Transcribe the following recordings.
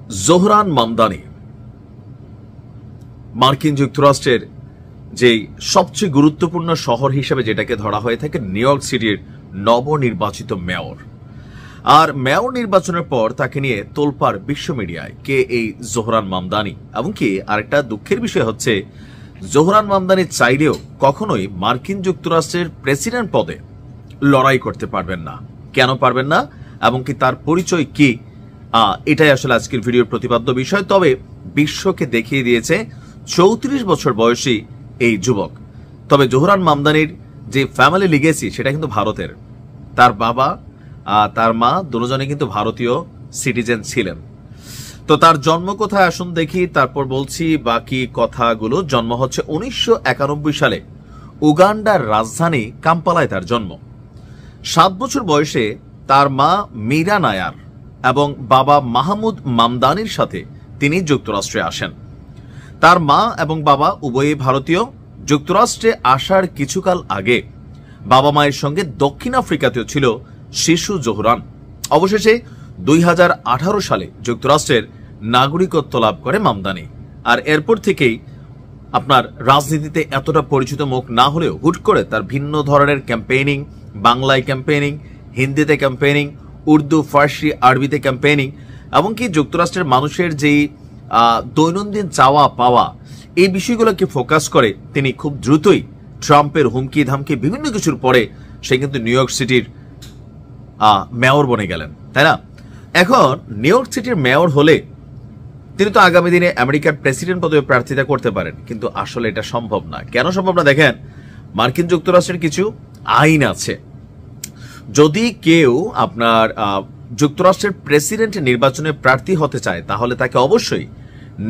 Zohran Mamdani মার্কিন যুক্তরাষ্ট্রের যে সবচেয়ে গুরুত্বপূর্ণ শহর হিসেবে যেটাকে ধরা হয়ে থাকে নিউ ইয়র্ক সিটির নবনির্বাচিত মেয়র। আর মেয়র নির্বাচনের পর তাকে নিয়ে তোলপাড় বিশ্ব মিডিয়ায় কে এই জোহরান মামদানি। এমনকি আরেকটা দুঃখের বিষয় হচ্ছে, জোহরান মামদানি চাইলেও কখনোই মার্কিন যুক্তরাষ্ট্রের প্রেসিডেন্ট পদে লড়াই করতে পারবেন না। কেন পারবেন না এবং কি তার পরিচয় কি, এটাই আসলে আজকের ভিডিওর প্রতিপাদ্য বিষয়। তবে বিশ্বকে দেখিয়ে দিয়েছে 34 বছর বয়সী এই যুবক। তবে জোহরান মামদানির যে ফ্যামিলি লিগেসি সেটা কিন্তু ভারতের। তার বাবা তার মা দুজনে কিন্তু ভারতীয় সিটিজেন ছিলেন। তো তার জন্ম কোথায় আসুন দেখি, তারপর বলছি বাকি কথাগুলো। জন্ম হচ্ছে 1991 সালে উগান্ডার রাজধানী কাম্পালায় তার জন্ম। 7 বছর বয়সে তার মা মীরা নায়ার এবং বাবা মাহমুদ মামদানির সাথে তিনি যুক্তরাষ্ট্রে আসেন। তার মা এবং বাবা উভয়ই ভারতীয়। যুক্তরাষ্ট্রে আসার কিছুকাল আগে বাবা মায়ের সঙ্গে দক্ষিণ আফ্রিকাতেও ছিল শিশু জোহরান। অবশেষে 2018 সালে যুক্তরাষ্ট্রের নাগরিকত্ব লাভ করে মামদানি। আর এরপর থেকেই আপনার রাজনীতিতে এতটা পরিচিত মুখ না হলেও হুট করে তার ভিন্ন ধরনের ক্যাম্পেইনিং, বাংলায় ক্যাম্পেইনিং, হিন্দিতে ক্যাম্পেইনিং, উর্দু, ফার্সি, আরবিতে ক্যাম্পেইনিং, এমনকি যুক্তরাষ্ট্রের মানুষের যেই দৈনন্দিন চাওয়া পাওয়া, এই বিষয়গুলোকে ফোকাস করে তিনি খুব দ্রুতই ট্রাম্পের হুমকি ধামকি বিভিন্ন কিছুর পরে সে কিন্তু নিউ ইয়র্ক সিটির মেয়র বনে গেলেন, তাই না? এখন নিউ ইয়র্ক সিটির মেয়র হলে তিনি তো আগামী দিনে আমেরিকার প্রেসিডেন্ট পদে প্রার্থিতা করতে পারেন, কিন্তু আসলে এটা সম্ভব না। কেন সম্ভব না? দেখেন, মার্কিন যুক্তরাষ্ট্রের কিছু আইন আছে। যদি কেউ আপনার যুক্তরাষ্ট্রের প্রেসিডেন্ট নির্বাচনে প্রার্থী হতে চায় তাহলে তাকে অবশ্যই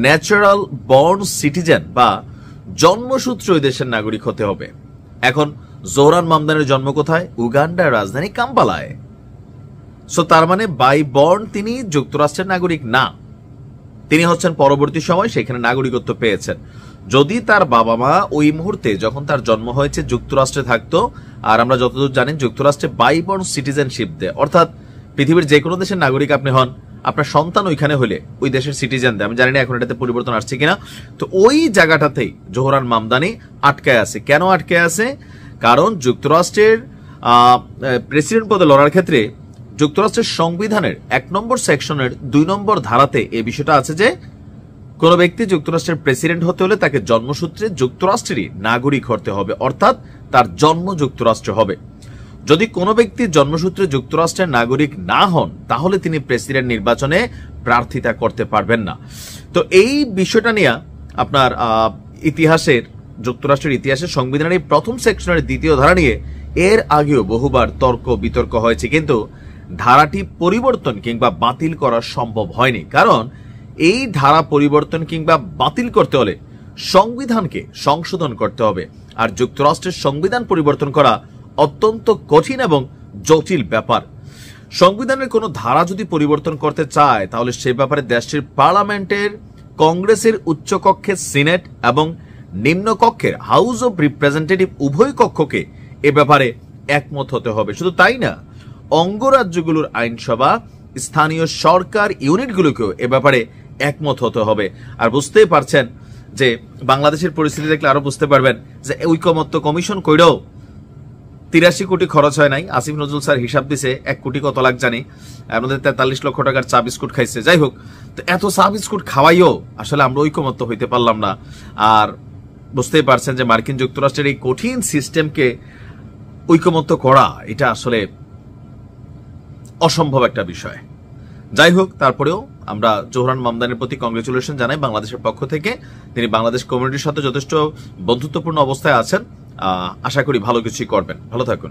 ন্যাচারাল বর্ন সিটিজেন বা জন্মসূত্র ওই দেশের নাগরিক হতে হবে। এখন জোহরান মামদানির জন্ম কোথায়? উগান্ডার রাজধানী কাম্পালায়। সো তার মানে বাই বর্ন তিনি যুক্তরাষ্ট্রের নাগরিক না, তিনি হচ্ছেন পরবর্তী সময় সেখানে নাগরিকত্ব পেয়েছেন। যদি তার বাবা মা ওই মুহূর্তে যখন তার জন্ম হয়েছে যুক্তরাষ্ট্রে থাকতো, আর আমরা যতদূর জানি যুক্তরাষ্ট্রে বাই বর্ন সিটিজেনশিপ দেয়, অর্থাৎ পৃথিবীর যে কোনো দেশের নাগরিক আপনি হন, আপনার সন্তান ওইখানে হলে ওই দেশের সিটিজেন দেয়। আমি জানি না এখন এটাতে পরিবর্তন আসছে কিনা। তো ওই জায়গাটাতেই জোহরান মামদানি আটকায় আছে। কেন আটকায় আছে? কারণ যুক্তরাষ্ট্রের প্রেসিডেন্ট পদে লড়ার ক্ষেত্রে যুক্তরাষ্ট্রের সংবিধানের 1 নম্বর সেকশনের 2 নম্বর ধারাতে এই বিষয়টা আছে যে কোন ব্যক্তি যুক্তরাষ্ট্রের প্রেসিডেন্ট হতে হলে তাকে জন্মসূত্রে যুক্তরাষ্ট্রেরই নাগরিক হতে হবে, অর্থাৎ তার জন্ম যুক্তরাষ্ট্রে হবে। যদি কোনো ব্যক্তি জন্মসূত্রে যুক্তরাষ্ট্রের নাগরিক না হন তাহলে তিনি প্রেসিডেন্ট নির্বাচনে প্রার্থিতা করতে পারবেন না। তো এই বিষয়টা নিয়ে আপনার ইতিহাসের যুক্তরাষ্ট্রের ইতিহাসের সংবিধানের প্রথম সেকশনের 2য় ধারা নিয়ে এর আগেও বহুবার তর্ক বিতর্ক হয়েছে, কিন্তু ধারাটি পরিবর্তন কিংবা বাতিল করা সম্ভব হয়নি। কারণ এই ধারা পরিবর্তন কিংবা বাতিল করতে হলে সংবিধানকে সংশোধন করতে হবে, আর যুক্তরাষ্ট্রের সংবিধান পরিবর্তন করা অত্যন্ত কঠিন এবং জটিল ব্যাপার। সংবিধানের কোনো ধারা যদি পরিবর্তন করতে চায় তাহলে সে ব্যাপারে দেশটির পার্লামেন্টের, কংগ্রেসের উচ্চকক্ষের সিনেট এবং নিম্নকক্ষের হাউস অব রিপ্রেজেন্টেটিভ উভয় কক্ষকে এ ব্যাপারে একমত হতে হবে। শুধু তাই না, অঙ্গরাজ্যগুলোর আইনসভা, স্থানীয় সরকার ইউনিটগুলোকেও এ ব্যাপারে একমত হতে হবে। আর বুঝতেই পারছেন যে বাংলাদেশের পরিস্থিতি দেখলে আরো বুঝতে পারবেন যে ঐকমত্য কমিশন কইরাও 83 কোটি খরচ হয় নাই। আসিফ নজরুল স্যার হিসাব দিছে 1 কোটি কত লাখ জানি, আমাদের 43 লক্ষ টাকার চা বিস্কুট খাইছে। যাই হোক, তো এত চা বিস্কুট খাওয়াইও আসলে আমরা ঐকমত্য হইতে পারলাম না। আর বুঝতেই পারছেন যে মার্কিন যুক্তরাষ্ট্রের এই কঠিন সিস্টেমকে ঐকমত্য করা এটা আসলে অসম্ভব একটা বিষয়। যাই হোক, তারপরেও আমরা জোহরান মামদানির প্রতি কংগ্রেচুলেশন জানাই বাংলাদেশের পক্ষ থেকে। তিনি বাংলাদেশ কমিউনিটির সাথে যথেষ্ট বন্ধুত্বপূর্ণ অবস্থায় আছেন। আশা করি ভালো কিছুই করবেন। ভালো থাকুন।